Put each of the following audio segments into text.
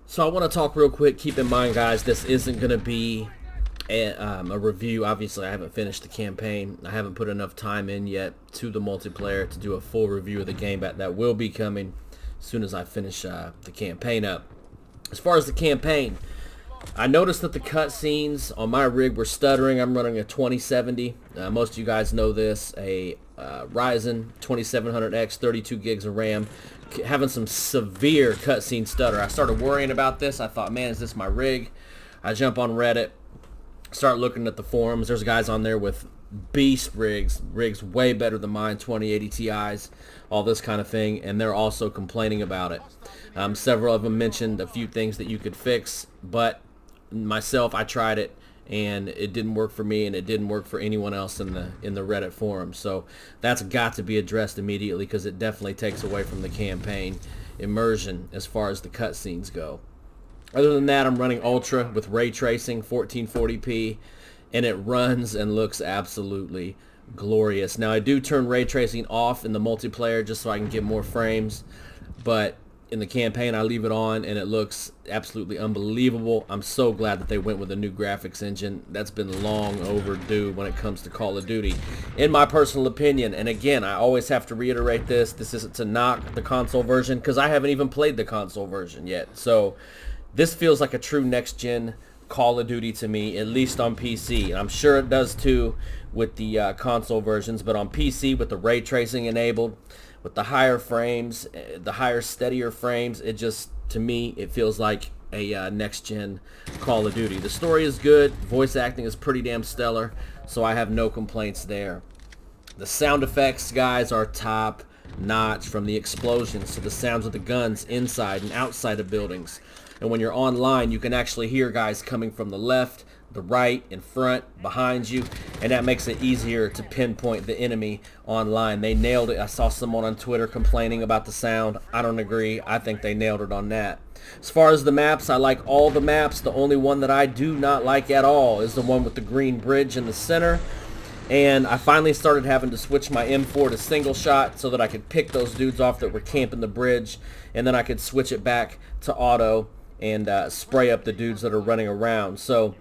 So I want to talk real quick. Keep in mind, guys, this isn't going to be a review. Obviously, I haven't finished the campaign. I haven't put enough time in yet to the multiplayer to do a full review of the game, but that will be coming as soon as I finish the campaign up. As far as the campaign, I noticed that the cutscenes on my rig were stuttering. I'm running a 2070. Most of you guys know this, a Ryzen 2700X, 32 gigs of RAM, having some severe cutscene stutter. I started worrying about this. I thought, man, is this my rig? I jump on Reddit, start looking at the forums. There's guys on there with beast rigs way better than mine, 2080 Ti's, all this kind of thing, and they're also complaining about it. Several of them mentioned a few things that you could fix, but myself, I tried it and it didn't work for me, and it didn't work for anyone else in the Reddit forum. So that's got to be addressed immediately, because it definitely takes away from the campaign immersion as far as the cutscenes go. Other than that, I'm running Ultra with ray tracing, 1440p, and it runs and looks absolutely glorious. Now, I do turn ray tracing off in the multiplayer just so I can get more frames, but in the campaign I leave it on and it looks absolutely unbelievable. I'm so glad that they went with a new graphics engine. That's been long overdue when it comes to Call of Duty, in my personal opinion. And again, I always have to reiterate this isn't to knock the console version, because I haven't even played the console version yet. So this feels like a true next-gen Call of Duty to me, at least on PC. And I'm sure it does too with the console versions, but on PC with the ray tracing enabled, with the higher frames, the higher, steadier frames, it just, to me, it feels like a next-gen Call of Duty. The story is good. Voice acting is pretty damn stellar, so I have no complaints there. The sound effects, guys, are top notch, from the explosions to the sounds of the guns inside and outside of buildings. And when you're online, you can actually hear guys coming from the left, the right, in front, behind you, and that makes it easier to pinpoint the enemy online. They nailed it. I saw someone on Twitter complaining about the sound. I don't agree. I think they nailed it on that. As far as the maps, I like all the maps. The only one that I do not like at all is the one with the green bridge in the center. And I finally started having to switch my M4 to single shot so that I could pick those dudes off that were camping the bridge, and then I could switch it back to auto and spray up the dudes that are running around. So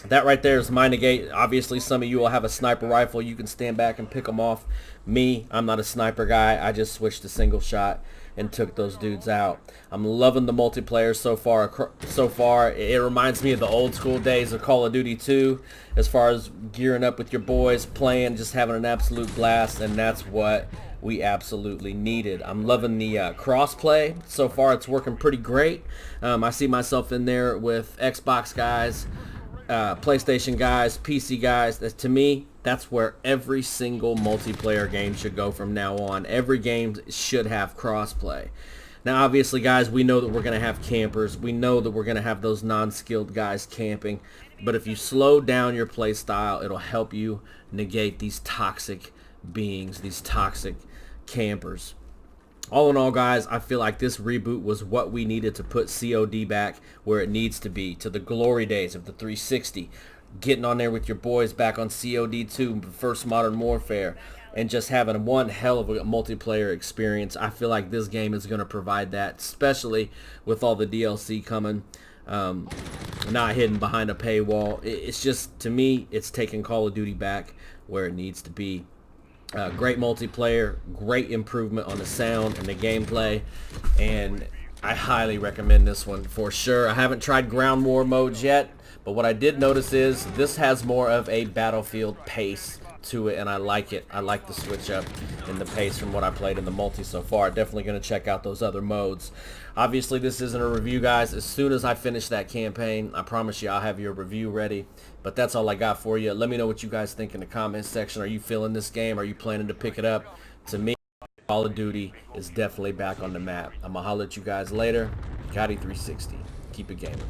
that right there is my negate. Obviously, some of you will have a sniper rifle. You can stand back and pick them off. Me, I'm not a sniper guy. I just switched to single shot and took those dudes out. I'm loving the multiplayer so far. It reminds me of the old school days of Call of Duty 2, as far as gearing up with your boys, playing, just having an absolute blast, and that's what we absolutely needed. I'm loving the cross-play. So far, it's working pretty great. I see myself in there with Xbox guys, PlayStation guys, PC guys. To me, that's where every single multiplayer game should go from now on. Every game should have crossplay. Now, obviously, guys, we know that we're going to have campers. We know that we're going to have those non-skilled guys camping. But if you slow down your play style, it'll help you negate these toxic beings, these toxic campers. All in all, guys, I feel like this reboot was what we needed to put COD back where it needs to be, to the glory days of the 360. Getting on there with your boys back on COD 2, First Modern Warfare, and just having one hell of a multiplayer experience. I feel like this game is going to provide that, especially with all the DLC coming, not hidden behind a paywall. It's just, to me, it's taking Call of Duty back where it needs to be. Great multiplayer, great improvement on the sound and the gameplay, and I highly recommend this one for sure. I haven't tried ground war modes yet, but what I did notice is this has more of a Battlefield pace to it, and I like it. I like the switch up in the pace from what I played in the multi so far. Definitely going to check out those other modes. Obviously, this isn't a review, guys. As soon as I finish that campaign, I promise you I'll have your review ready. But that's all I got for you. Let me know what you guys think in the comments section. Are you feeling this game? Are you planning to pick it up? To me, Call of Duty is definitely back on the map. I'm going to holler at you guys later. Gotti 360. Keep it gaming.